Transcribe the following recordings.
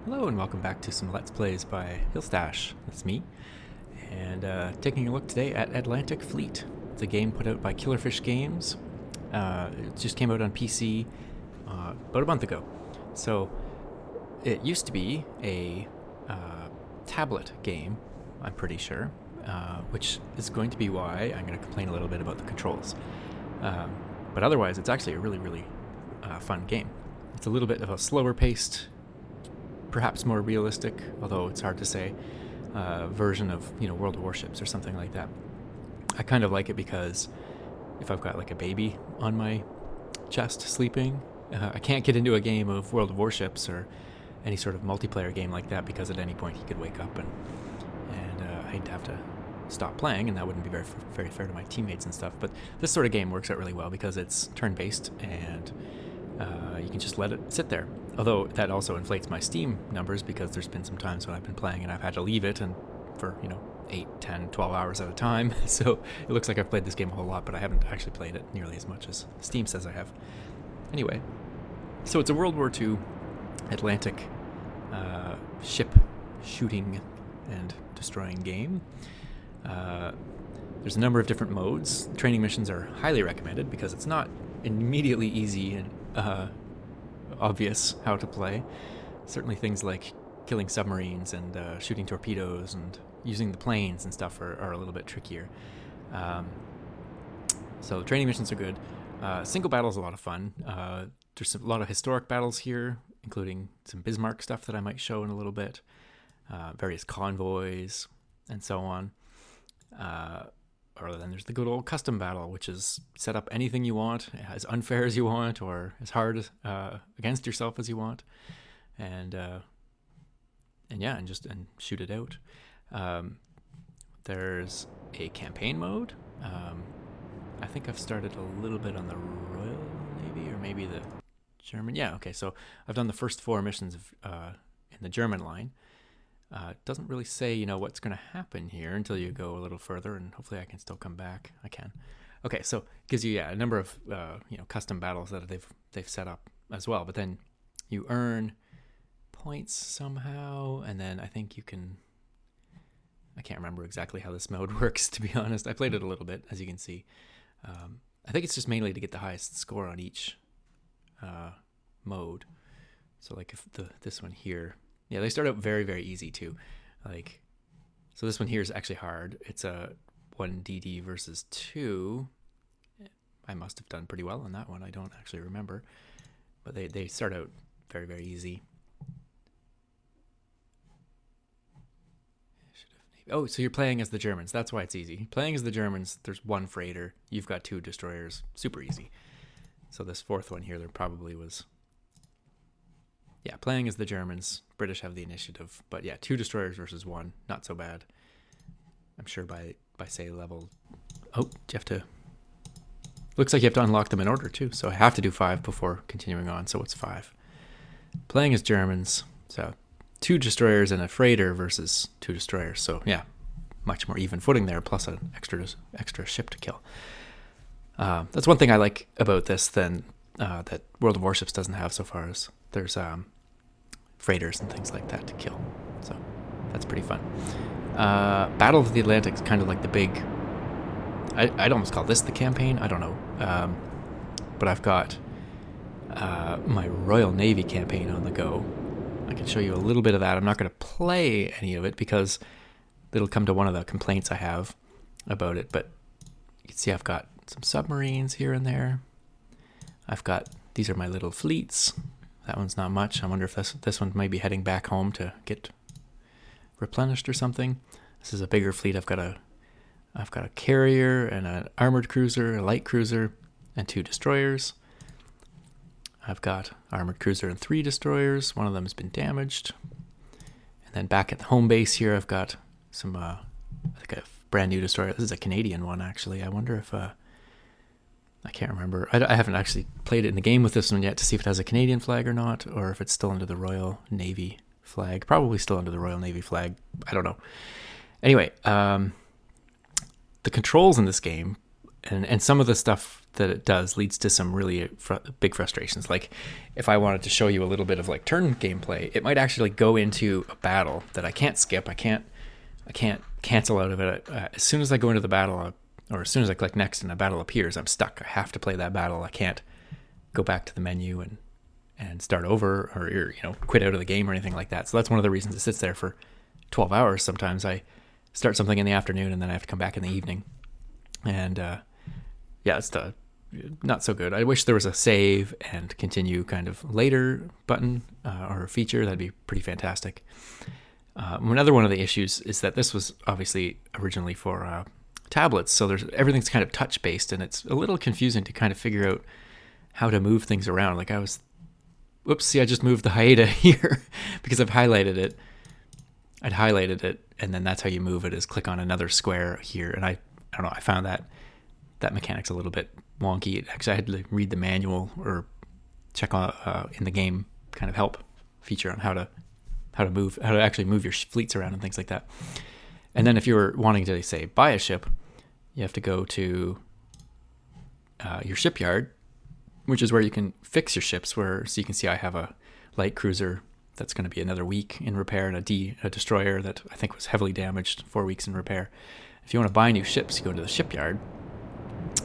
Hello and welcome back to some Let's Plays by Hillstash. That's me. And taking a look today at Atlantic Fleet. It's a game put out by Killerfish Games. It just came out on PC about a month ago. So it used to be a tablet game, I'm pretty sure, which is going to be why I'm going to complain a little bit about the controls. But otherwise, it's actually a really fun game. It's a little bit of a slower paced, perhaps more realistic, although it's hard to say, version of World of Warships or something like that. I kind of like it because if I've got like a baby on my chest sleeping, I can't get into a game of World of Warships or any sort of multiplayer game like that because at any point he could wake up and I'd have to stop playing, and that wouldn't be very fair to my teammates and stuff. But this sort of game works out really well because it's turn-based and you can just let it sit there. Although that also inflates my Steam numbers because there's been some times when I've been playing and I've had to leave it and for 8, 10, 12 hours at a time. So it looks like I've played this game a whole lot, but I haven't actually played it nearly as much as Steam says I have. Anyway, so it's a World War II Atlantic ship shooting and destroying game. There's a number of different modes. Training missions are highly recommended because it's not immediately easy and obvious how to play. Certainly things like killing submarines and shooting torpedoes and using the planes and stuff are a little bit trickier. So the training missions are good. Single battles are a lot of fun. There's a lot of historic battles here, including some Bismarck stuff that I might show in a little bit, various convoys, and so on. Or then there's the good old custom battle, which is set up anything you want, as unfair as you want, or as hard against yourself as you want, and shoot it out. There's a campaign mode. I think I've started a little bit on the Royal Navy or maybe the German. Yeah, okay. So I've done the first 4 missions in the German line. It doesn't really say, what's going to happen here until you go a little further, and hopefully I can still come back. I can. Okay, so it gives you a number of custom battles that they've set up as well. But then you earn points somehow, and then I think you can. I can't remember exactly how this mode works, to be honest. I played it a little bit, as you can see. I think it's just mainly to get the highest score on each mode. So like if this one here. Yeah, they start out very easy too. So this one here is actually hard. It's a 1DD versus 2. I must have done pretty well on that one. I don't actually remember. But they start out very easy. Oh, so you're playing as the Germans. That's why it's easy. Playing as the Germans, there's 1 freighter. You've got 2 destroyers. Super easy. So this 4th one here, there probably was... Yeah, playing as the Germans. British have the initiative. But yeah, 2 destroyers versus 1. Not so bad. I'm sure by say level... Oh, you have to... Looks like you have to unlock them in order too. So I have to do 5 before continuing on. So it's 5. Playing as Germans. So 2 destroyers and a freighter versus 2 destroyers. So yeah, much more even footing there. Plus an extra ship to kill. That's one thing I like about this than that World of Warships doesn't have so far as there's freighters and things like that to kill. So that's pretty fun. Battle of the Atlantic is kind of like the big... I'd almost call this the campaign. I don't know. But I've got my Royal Navy campaign on the go. I can show you a little bit of that. I'm not going to play any of it because it'll come to one of the complaints I have about it. But you can see I've got some submarines here and there. These are my little fleets. That one's not much. I wonder if this one might be heading back home to get replenished or something. This is a bigger fleet. I've got a carrier and an armored cruiser, a light cruiser, and 2 destroyers. I've got armored cruiser and 3 destroyers. One of them has been damaged. And then back at the home base here, I've got some, I think a brand new destroyer. This is a Canadian one, actually. I wonder if, I can't remember. I haven't actually played it in the game with this one yet to see if it has a Canadian flag or not, or if it's still under the Royal Navy flag. Probably still under the Royal Navy flag. I don't know. Anyway, the controls in this game and some of the stuff that it does leads to some really big frustrations. Like if I wanted to show you a little bit of like turn gameplay, it might actually go into a battle that I can't skip. I can't cancel out of it. As soon as I go into the battle, or as soon as I click next and a battle appears, I'm stuck. I have to play that battle. I can't go back to the menu and start over, or quit out of the game or anything like that. So that's one of the reasons it sits there for 12 hours. Sometimes I start something in the afternoon and then I have to come back in the evening. And it's not so good. I wish there was a save and continue kind of later button or feature. That'd be pretty fantastic. Another one of the issues is that this was obviously originally for tablets, so everything's kind of touch based, and it's a little confusing to kind of figure out how to move things around. Like I just moved the Haida here because I'd highlighted it, and then that's how you move it, is click on another square here. And I don't know, I found that mechanic's a little bit wonky. Actually, I had to read the manual or check on in the game kind of help feature on how to actually move your fleets around and things like that. And then if you were wanting to, say, buy a ship, you have to go to your shipyard, which is where you can fix your ships. So you can see I have a light cruiser that's going to be another week in repair, and a destroyer that I think was heavily damaged, 4 weeks in repair. If you want to buy new ships, you go to the shipyard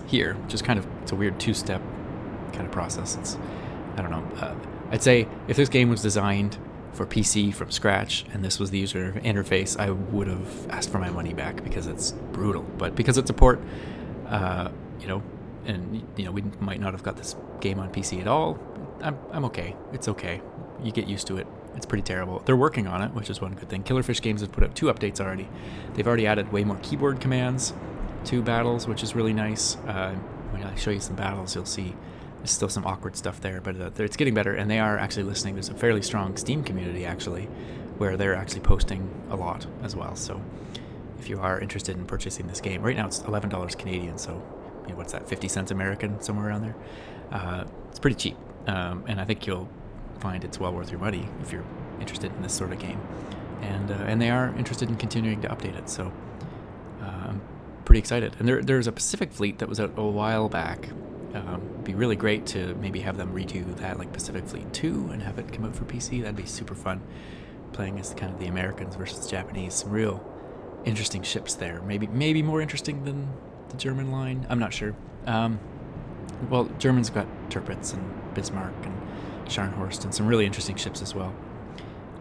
here, which is it's a weird two-step kind of process. I don't know. I'd say if this game was designed for PC from scratch and this was the user interface, I would have asked for my money back because it's brutal. But because it's a port, we might not have got this game on PC at all, I'm okay. It's okay. You get used to it. It's pretty terrible. They're working on it, which is one good thing. Killerfish Games have put out 2 updates already. They've already added way more keyboard commands to battles, which is really nice. When I show you some battles, you'll see there's still some awkward stuff there, but it's getting better, and they are actually listening. There's a fairly strong Steam community, actually, where they're actually posting a lot as well. So if you are interested in purchasing this game, right now it's $11 Canadian, so what's that, 50 cents American, somewhere around there. It's pretty cheap, and I think you'll find it's well worth your money if you're interested in this sort of game. And they are interested in continuing to update it, so I'm pretty excited. And there's a Pacific Fleet that was out a while back. It'd be really great to maybe have them redo that, like Pacific Fleet 2, and have it come out for PC. That'd be super fun, playing as kind of the Americans versus the Japanese. Some real interesting ships there. Maybe more interesting than the German line. I'm not sure. Well, Germans got Tirpitz and Bismarck and Scharnhorst and some really interesting ships as well.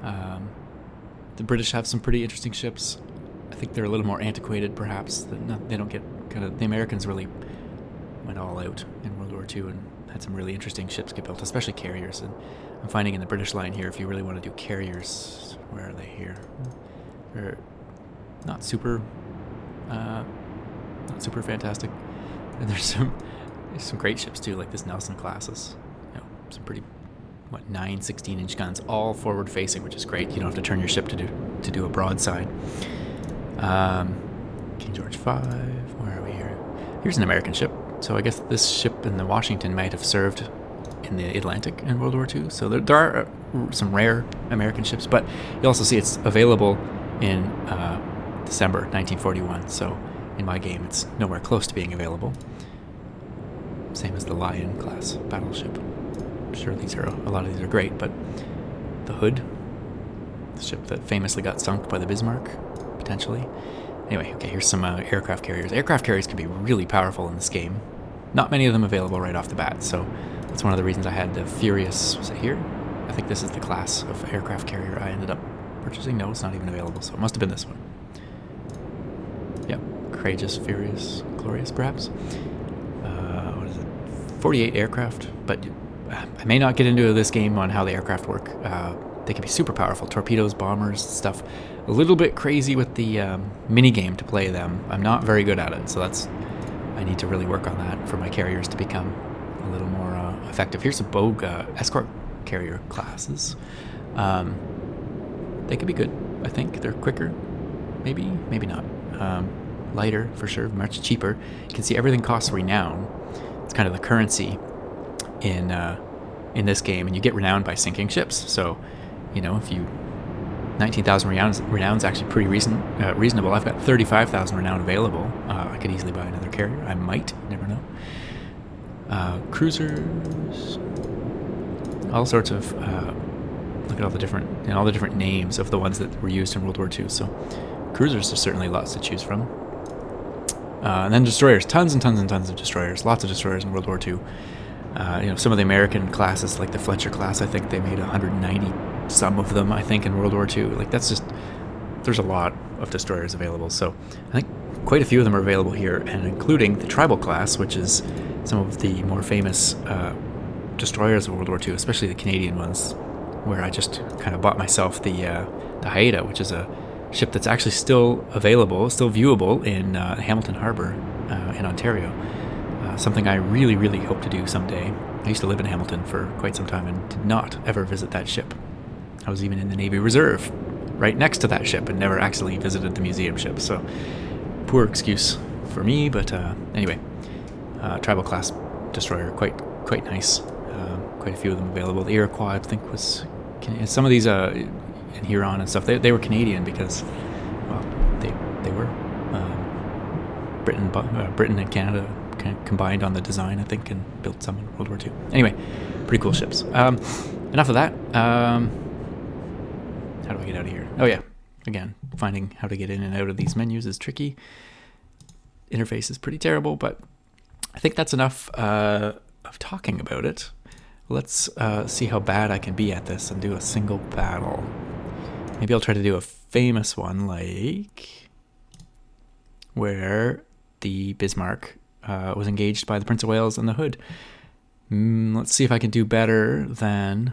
The British have some pretty interesting ships. I think they're a little more antiquated, perhaps. They don't get the Americans really went all out in World War II and had some really interesting ships get built, especially carriers. And I'm finding in the British line here, if you really want to do carriers, where are they here? They're not super fantastic. And there's some great ships too, like this Nelson classes. Some pretty 9 16-inch guns, all forward facing, which is great. You don't have to turn your ship to do a broadside. King George V, where are we here? Here's an American ship. So I guess this ship in the Washington might have served in the Atlantic in World War II. So there are some rare American ships, but you also see it's available in December 1941. So in my game, it's nowhere close to being available. Same as the Lion class battleship. I'm sure a lot of these are great, but the Hood, the ship that famously got sunk by the Bismarck, potentially. Anyway, okay, here's some aircraft carriers. Aircraft carriers can be really powerful in this game. Not many of them available right off the bat, so that's one of the reasons I had the Furious. Was it here? I think this is the class of aircraft carrier I ended up purchasing. No, it's not even available, so it must have been this one. Yep, Courageous, Furious, Glorious, perhaps. What is it? 48 aircraft, but I may not get into this game on how the aircraft work. They can be super powerful. Torpedoes, bombers, stuff. A little bit crazy with the mini game to play them. I'm not very good at it, so I need to really work on that for my carriers to become a little more effective. Here's some Bogue escort carrier classes. They could be good. I think they're quicker, maybe not. Lighter for sure, much cheaper. You can see everything costs renown. It's kind of the currency in this game, and you get renown by sinking ships. So, if you 19,000 renown's actually pretty reasonable. I've got 35,000 renown available. I could easily buy another carrier. I might, never know. Cruisers, all sorts of. Look at all the different names of the ones that were used in World War II. So, cruisers, there's certainly lots to choose from. And then destroyers, tons and tons and tons of destroyers. Lots of destroyers in World War II. Some of the American classes, like the Fletcher class, I think they made 190. Some of them, I think, in World War II. Like, that's just, there's a lot of destroyers available. So I think quite a few of them are available here, and including the tribal class, which is some of the more famous destroyers of World War II, especially the Canadian ones, where I just kind of bought myself the Haida, which is a ship that's actually still available, still viewable in Hamilton Harbor in Ontario. Something I really, really hope to do someday. I used to live in Hamilton for quite some time and did not ever visit that ship. I was even in the Navy Reserve right next to that ship and never actually visited the museum ship. So, poor excuse for me, but anyway. Tribal class destroyer, quite nice. Quite a few of them available. The Iroquois, I think, was... Some of these in Huron and stuff, they were Canadian because, well, they were. Britain and Canada kind of combined on the design, I think, and built some in World War II. Anyway, pretty cool ships. Enough of that. How do I get out of here? Oh yeah, again, finding how to get in and out of these menus is tricky. Interface is pretty terrible, but I think that's enough of talking about it. Let's see how bad I can be at this and do a single battle. Maybe I'll try to do a famous one, like where the Bismarck was engaged by the Prince of Wales and the Hood. Let's see if I can do better than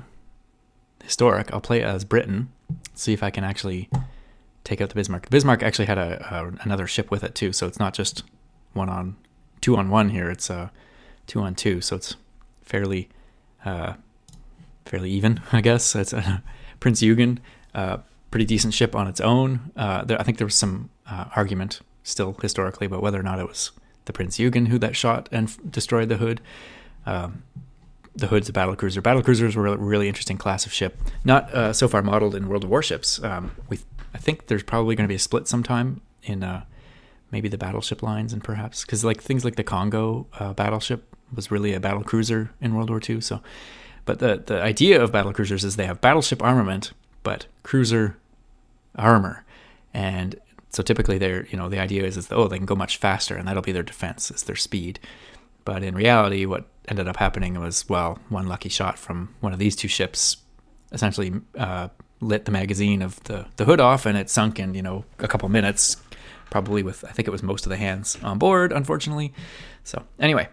historic. I'll play as Britain. See if I can actually take out the Bismarck. The Bismarck actually had another ship with it too, so it's not just 2-on-1 here. It's 2-on-2, so it's fairly even, I guess. It's Prince Eugen, pretty decent ship on its own. I think there was some argument still historically about whether or not it was the Prince Eugen who that shot and destroyed the Hood. The Hood's a battlecruiser. Battlecruisers were a really interesting class of ship. Not so far modeled in World of Warships. I think there's probably going to be a split sometime in maybe the battleship lines, and perhaps because like things like the Congo battleship was really a battlecruiser in World War II. So, but the idea of battlecruisers is they have battleship armament but cruiser armor, and so typically they're the idea is they can go much faster, and that'll be their defense, is their speed. But in reality, what ended up happening was, well, one lucky shot from one of these two ships essentially lit the magazine of the Hood off, and it sunk in, a couple minutes, probably with, I think it was most of the hands on board, unfortunately. So anyway,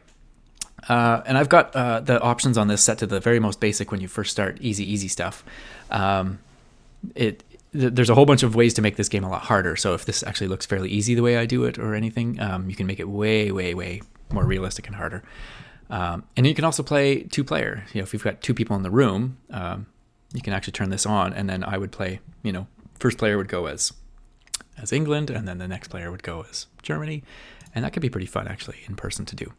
and I've got the options on this set to the very most basic when you first start, easy stuff. There's a whole bunch of ways to make this game a lot harder. So if this actually looks fairly easy the way I do it or anything, you can make it way, way, way more realistic and harder. And you can also play 2-player. If you've got 2 people in the room, you can actually turn this on, and then I would play, first player would go as England, and then the next player would go as Germany. And that could be pretty fun, actually, in person to do.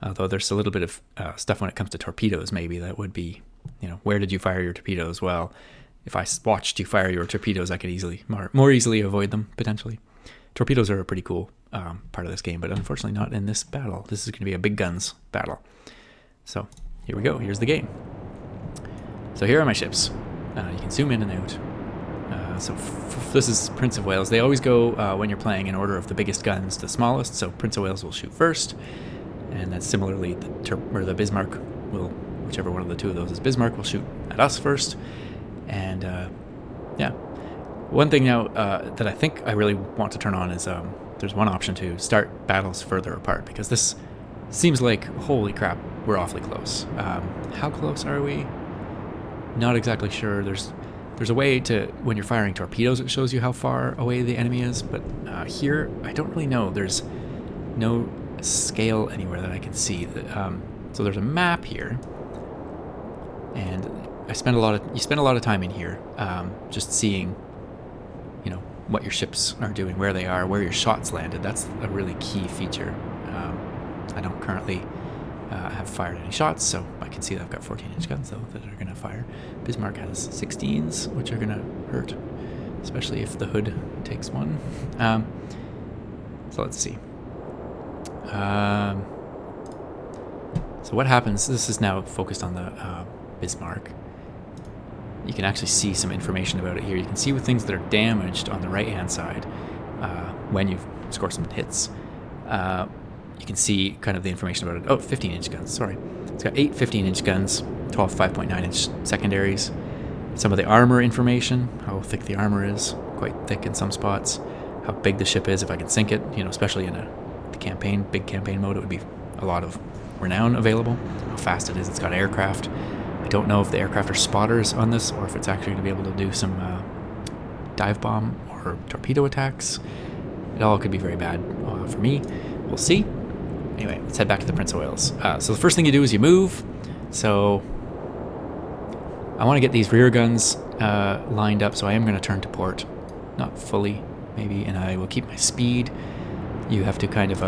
Although there's a little bit of stuff when it comes to torpedoes, maybe. That would be, where did you fire your torpedoes? Well, if I watched you fire your torpedoes, I could more easily avoid them, potentially. Torpedoes are a pretty cool part of this game, but unfortunately not in this battle. This is going to be a big guns battle. So here we go. Here's the game. So here are my ships. You can zoom in and out. So this is Prince of Wales. They always go, when you're playing, in order of the biggest guns to the smallest. So Prince of Wales will shoot first. And then similarly, the Bismarck will, whichever one of the two of those is Bismarck, will shoot at us first. And yeah. One thing now that I think I really want to turn on is there's one option to start battles further apart, because this seems like, holy crap, we're awfully close. How close are we? Not exactly sure. There's a way to, when you're firing torpedoes, it shows you how far away the enemy is, but here, I don't really know. There's no scale anywhere that I can see. So there's a map here, and you spend a lot of time in here just seeing what your ships are doing, where they are, where your shots landed. That's a really key feature. I don't currently have fired any shots, so I can see that I've got 14-inch guns though that are going to fire. Bismarck has 16s, which are going to hurt. especially if the hood takes one. So let's see. So what happens, this is now focused on the Bismarck. You can actually see some information about it here. You can see with things that are damaged on the right-hand side when you score some hits. You can see kind of the information about it. Oh, 15-inch guns, sorry. It's got 8 15-inch guns, 12 5.9-inch secondaries. Some of the armor information, how thick the armor is, quite thick in some spots. How big the ship is, if I can sink it, you know, especially in the campaign, big campaign mode, it would be a lot of renown available. How fast it is, it's got aircraft. I don't know if the aircraft are spotters on this or if it's actually going to be able to do some dive bomb or torpedo attacks. It all could be very bad for me. We'll see. Anyway, let's head back to the Prince of Wales. So the first thing you do is you move. So I want to get these rear guns lined up, so I am going to turn to port. Not fully, maybe, and I will keep my speed. You have to kind of...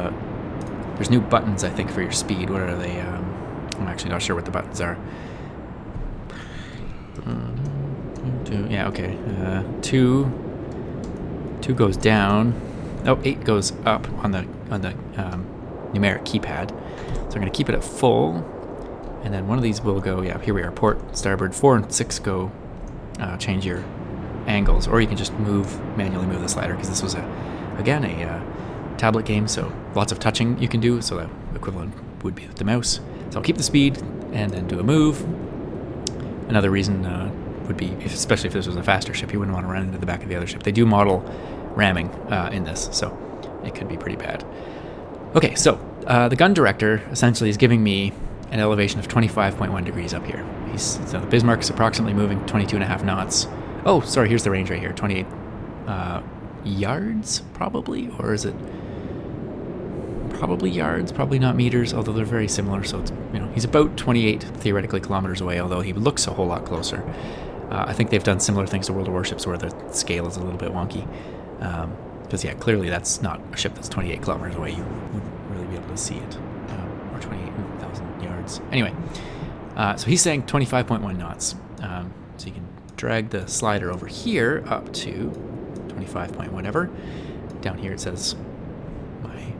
there's new buttons, I think, for your speed. What are they? I'm actually not sure what the buttons are. Yeah, okay. 2 goes down. Oh, 8 goes up on the numeric keypad. So I'm going to keep it at full. And then one of these will go, yeah, here we are, port, starboard. 4 and 6 go change your angles. Or you can just manually move the slider, because this was, again, a tablet game, so lots of touching you can do, so the equivalent would be with the mouse. So I'll keep the speed and then do a move. Another reason would be, especially if this was a faster ship, you wouldn't want to run into the back of the other ship. They do model ramming in this, so it could be pretty bad. Okay, so the gun director essentially is giving me an elevation of 25.1 degrees up here. So the Bismarck is approximately moving 22.5 knots. Oh, sorry, here's the range right here, 28 yards, probably, or is it probably yards, probably not meters, although they're very similar, so it's, you know, he's about 28 theoretically kilometers away, although he looks a whole lot closer. I think they've done similar things to World of Warships where the scale is a little bit wonky. Because, yeah, clearly that's not a ship that's 28 kilometers away. You wouldn't really be able to see it. Or 28,000 yards. Anyway, so he's saying 25.1 knots. So you can drag the slider over here up to 25 point whatever. Down here it says my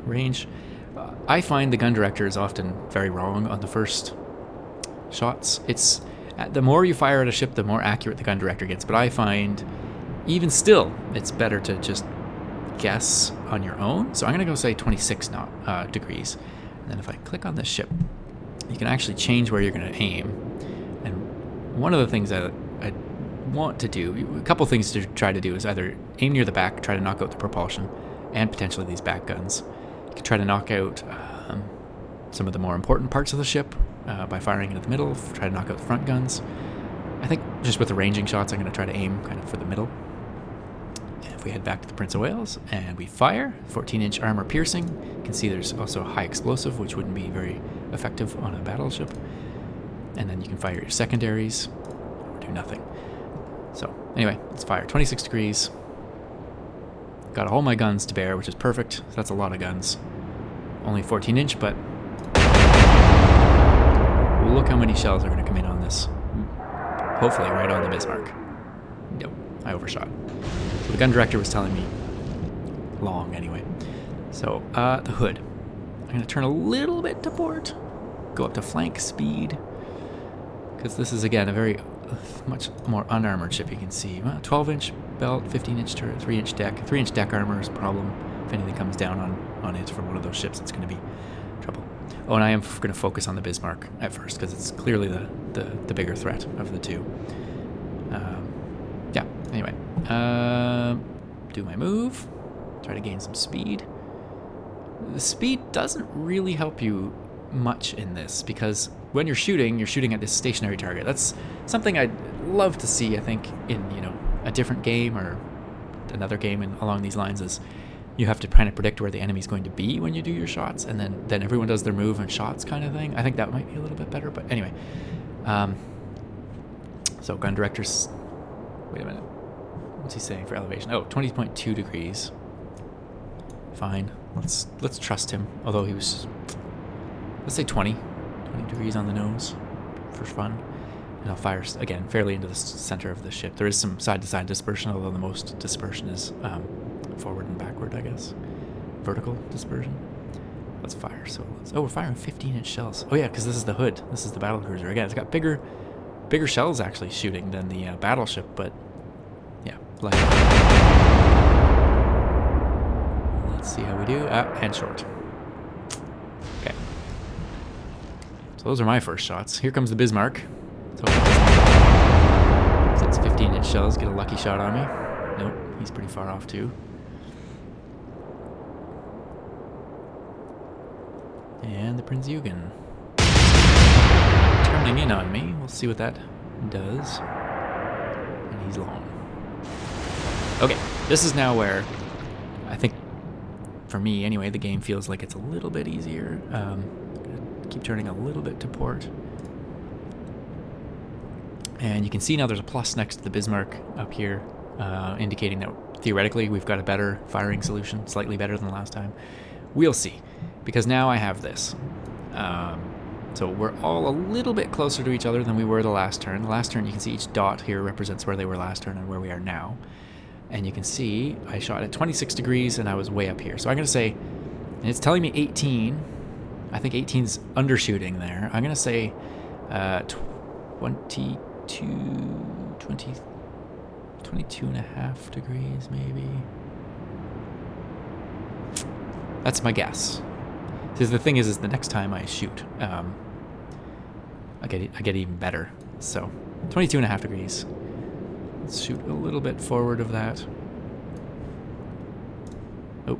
range. I find the gun director is often very wrong on the first shots. It's the more you fire at a ship, the more accurate the gun director gets. But I find, even still, it's better to just guess on your own. So I'm going to go say 26 degrees. And then if I click on this ship, you can actually change where you're going to aim. And one of the things that I want to do, a couple things to try to do, is either aim near the back, try to knock out the propulsion, and potentially these back guns. You can try to knock out some of the more important parts of the ship by firing into the middle, try to knock out the front guns. I think just with the ranging shots, I'm going to try to aim kind of for the middle. And if we head back to the Prince of Wales and we fire, 14-inch armor piercing. You can see there's also high explosive, which wouldn't be very effective on a battleship. And then you can fire your secondaries or do nothing. So anyway, let's fire. 26 degrees. Got all my guns to bear, which is perfect. That's a lot of guns. Only 14-inch, but look how many shells are going to come in on this. Hopefully right on the Bismarck. Nope, I overshot. So the gun director was telling me long anyway. So the hood. I'm going to turn a little bit to port. Go up to flank speed. Because this is, again, a very much more unarmored ship. You can see 12-inch belt, 15-inch turret, 3-inch deck. 3-inch deck armor is a problem. If anything comes down on it from one of those ships, it's going to be trouble. Oh, and I am going to focus on the Bismarck at first, because it's clearly the bigger threat of the two. Yeah, anyway. Do my move. Try to gain some speed. The speed doesn't really help you much in this, because when you're shooting at this stationary target. That's something I'd love to see, I think, in, you know, a different game or another game along these lines, is you have to kind of predict where the enemy's going to be when you do your shots, and then everyone does their move and shots kind of thing. I think that might be a little bit better, but anyway. So gun director's, wait a minute. What's he saying for elevation? Oh, 20.2 degrees. Fine. Let's trust him, although he was, let's say 20 degrees on the nose for fun. And I'll fire, again, fairly into the center of the ship. There is some side-to-side dispersion, although the most dispersion is forward and backward, I guess. Vertical dispersion. Let's fire. So we're firing 15-inch shells. Oh yeah, because this is the hood. This is the battle cruiser. Again, it's got bigger shells actually shooting than the battleship, but yeah. Let's see how we do. And short. Okay. So those are my first shots. Here comes the Bismarck. So it's 15-inch shells. Get a lucky shot on me. Nope, he's pretty far off too. And the Prinz Eugen turning in on me. We'll see what that does. And he's long. Okay, this is now where I think, for me anyway, the game feels like it's a little bit easier. Keep turning a little bit to port. And you can see now there's a plus next to the Bismarck up here, indicating that theoretically we've got a better firing solution, slightly better than last time. We'll see, because now I have this. So we're all a little bit closer to each other than we were the last turn. The last turn, you can see each dot here represents where they were last turn and where we are now. And you can see I shot at 26 degrees and I was way up here. So I'm going to say, and it's telling me 18. I think 18's undershooting there. I'm going to say 22 and a half degrees maybe. That's my guess. Because the thing is the next time I shoot, I get even better. So 22 and a half degrees. Let's shoot a little bit forward of that. Oh,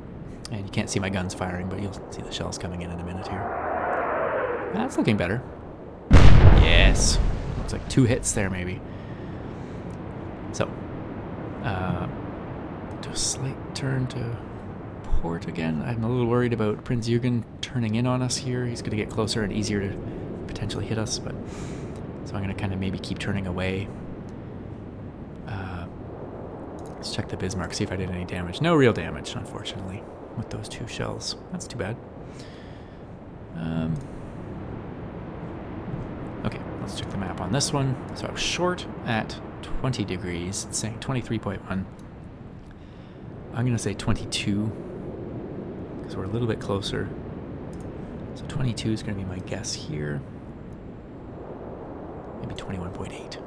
and you can't see my guns firing, but you'll see the shells coming in a minute here. That's looking better. Yes. Looks like 2 hits there maybe. So, do a slight turn to port again. I'm a little worried about Prinz Eugen turning in on us here. He's going to get closer and easier to potentially hit us, but so I'm going to kind of maybe keep turning away. Let's check the Bismarck, see if I did any damage. No real damage, unfortunately, with those 2 shells. That's too bad. Okay, let's check the map on this one. So I was short at 20 degrees. It's saying 23.1. I'm going to say 22, because we're a little bit closer. So 22 is going to be my guess here. Maybe 21.8.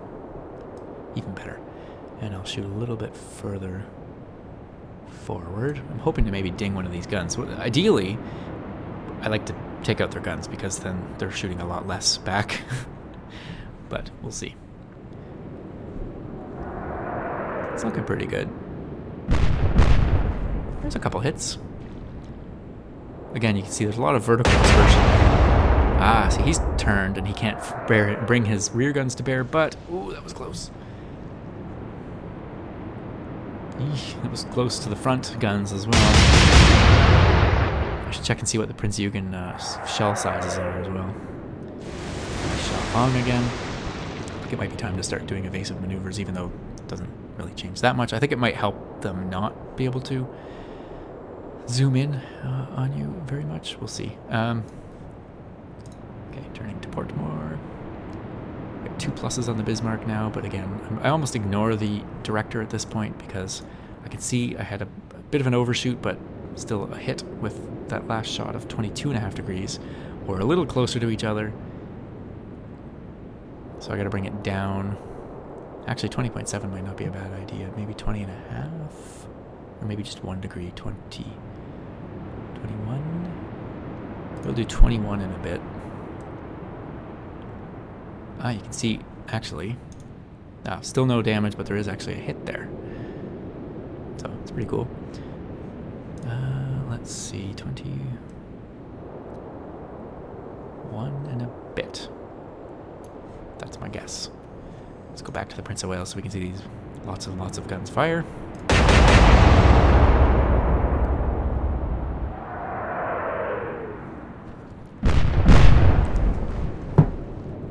Even better. And I'll shoot a little bit further forward. I'm hoping to maybe ding one of these guns. Ideally, I like to take out their guns because then they're shooting a lot less back. But we'll see. It's looking pretty good. There's a couple hits. Again, you can see there's a lot of vertical dispersion there. Ah, see, he's turned and he can't bring his rear guns to bear, but ooh, that was close. It was close to the front guns as well. I should check and see what the Prinz Eugen shell sizes are as well. Shot long again. I think it might be time to start doing evasive maneuvers, even though it doesn't really change that much. I think it might help them not be able to zoom in on you very much. We'll see. Okay, turning to port more. Got 2 pluses on the Bismarck now, but again, I almost ignore the director at this point because I can see I had a bit of an overshoot, but still a hit with that last shot of 22.5 degrees. We're a little closer to each other, so I got to bring it down. Actually, 20.7 might not be a bad idea. Maybe 20.5, or maybe just 1 degree. 20, 21. We'll do 21 in a bit. You can see, actually, still no damage, but there is actually a hit there. So, it's pretty cool. Let's see, 21 and a bit. That's my guess. Let's go back to the Prince of Wales so we can see these lots of guns fire.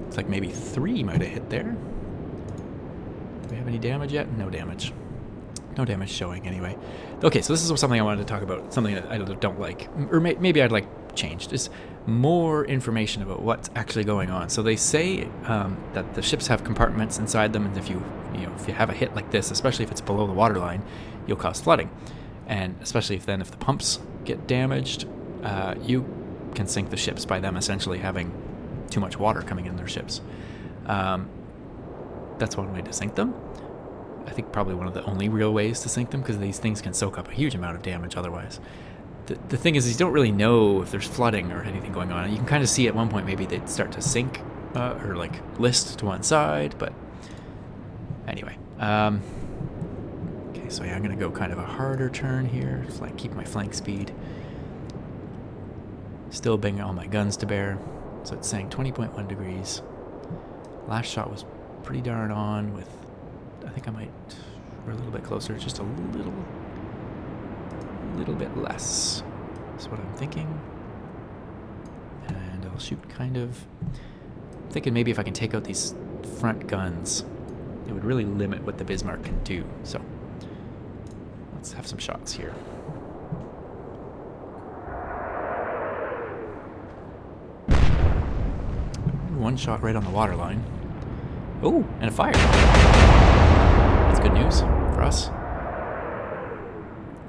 Looks like maybe 3 might have hit there. Do we have any damage yet? No damage. No damage showing anyway. Okay, so this is something I wanted to talk about, something that I don't like, or maybe I'd like changed. Is more information about what's actually going on. So they say that the ships have compartments inside them, and if you have a hit like this, especially if it's below the waterline, you'll cause flooding, and especially if the pumps get damaged, you can sink the ships by them essentially having too much water coming in their ships. That's one way to sink them. I think probably one of the only real ways to sink them, because these things can soak up a huge amount of damage otherwise. The thing is you don't really know if there's flooding or anything going on. You can kind of see at one point maybe they'd start to sink or like list to one side, but anyway. Okay, so yeah, I'm going to go kind of a harder turn here, just like keep my flank speed. Still bringing all my guns to bear. So it's saying 20.1 degrees. Last shot was pretty darn on with, I think I might, we're a little bit closer, just a little bit less. That's what I'm thinking. And I'll shoot kind of, I'm thinking maybe if I can take out these front guns, it would really limit what the Bismarck can do. So let's have some shots here. One shot right on the water line. Oh, and a fire. That's good news for us.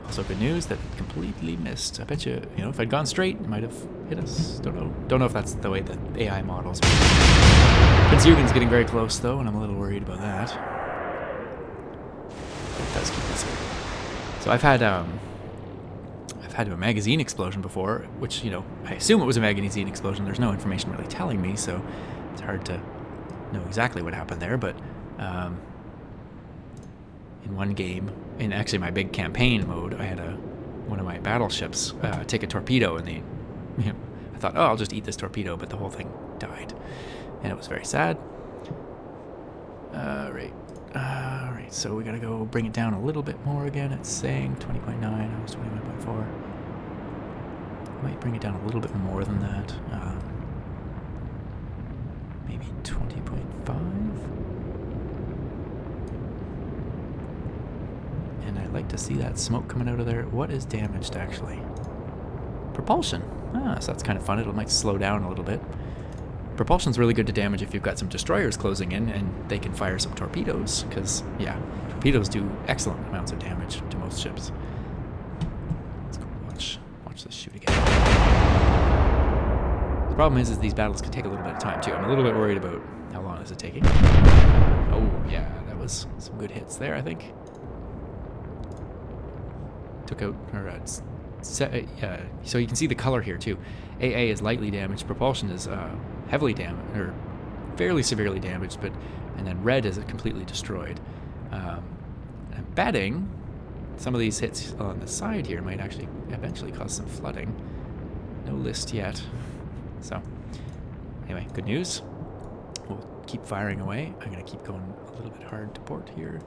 Also good news that it completely missed. I bet you, if I'd gone straight, it might have hit us. Don't know. Don't know if that's the way the AI models. Prince Eugen's getting very close though, and I'm a little worried about that. It does keep missing. So I've had a magazine explosion before, which, I assume it was a magazine explosion. There's no information really telling me, so it's hard to know exactly what happened there. But in one game, in actually my big campaign mode, I had one of my battleships take a torpedo, and I thought, oh, I'll just eat this torpedo, but the whole thing died, and it was very sad. All right, so we gotta go bring it down a little bit more again. It's saying 20.9, I was 21.4. Might bring it down a little bit more than that. Maybe 20.5. And I'd like to see that smoke coming out of there. What is damaged, actually? Propulsion. So that's kind of fun. It might slow down a little bit. Propulsion's really good to damage if you've got some destroyers closing in and they can fire some torpedoes, because, yeah, torpedoes do excellent amounts of damage to most ships. Let's go watch this shoot again. The problem is these battles can take a little bit of time, too. I'm a little bit worried about how long is it taking. Oh, yeah, that was some good hits there, I think. Took out, or so you can see the color here, too. AA is lightly damaged. Propulsion is heavily damaged, or fairly severely damaged, and then red is completely destroyed. I'm betting some of these hits on the side here might actually eventually cause some flooding. No list yet. So, anyway, good news. We'll keep firing away. I'm going to keep going a little bit hard to port here.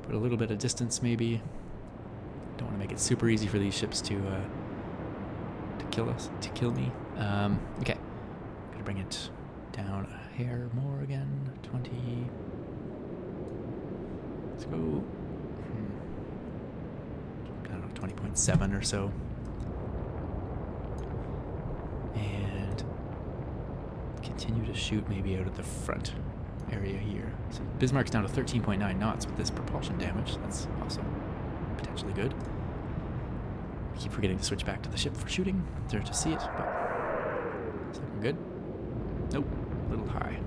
Put a little bit of distance, maybe. Don't want to make it super easy for these ships to kill me. Okay. Gotta bring it down a hair more again. 20. Let's go. I don't know, 20.7 or so. And continue to shoot maybe out of the front area here. So Bismarck's down to 13.9 knots with this propulsion damage. That's also potentially good. I keep forgetting to switch back to the ship for shooting. There to see it, but it's looking good. Nope, a little high.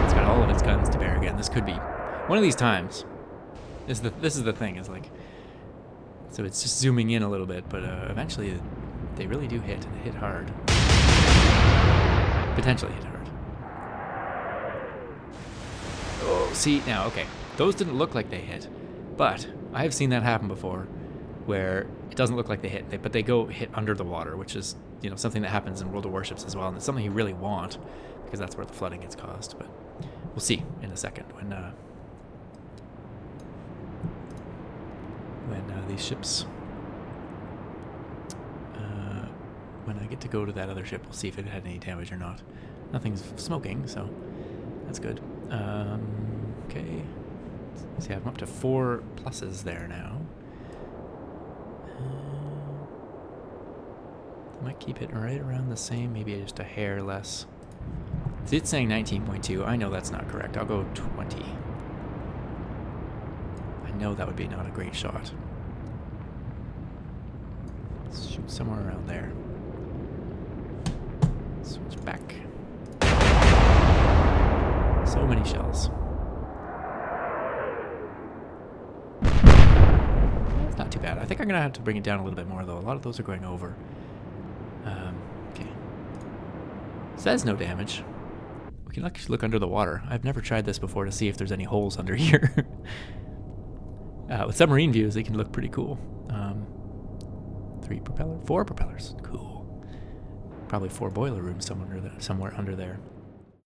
It's got all of its guns to bear again. This could be one of these times. This is the thing. Is like, so it's just zooming in a little bit, but eventually they really do hit, and hit hard. Potentially hit hard. Oh, see now, okay. Those didn't look like they hit, but I have seen that happen before, where it doesn't look like they hit, but they go hit under the water, which is, something that happens in World of Warships as well, and it's something you really want, because that's where the flooding gets caused. But we'll see in a second when these ships, when I get to go to that other ship, we'll see if it had any damage or not. Nothing's smoking, so that's good. Okay. See, I'm up to 4 pluses there now. Might keep it right around the same, maybe just a hair less. See, it's saying 19.2. I know that's not correct. I'll go 20. I know that would be not a great shot. Let's shoot somewhere around there. Switch back. So many shells. It's not too bad. I think I'm going to have to bring it down a little bit more, though. A lot of those are going over. Okay. Says no damage. We can actually look under the water. I've never tried this before to see if there's any holes under here. With submarine views, they can look pretty cool. 4 propellers. Cool. Probably 4 boiler rooms somewhere under there.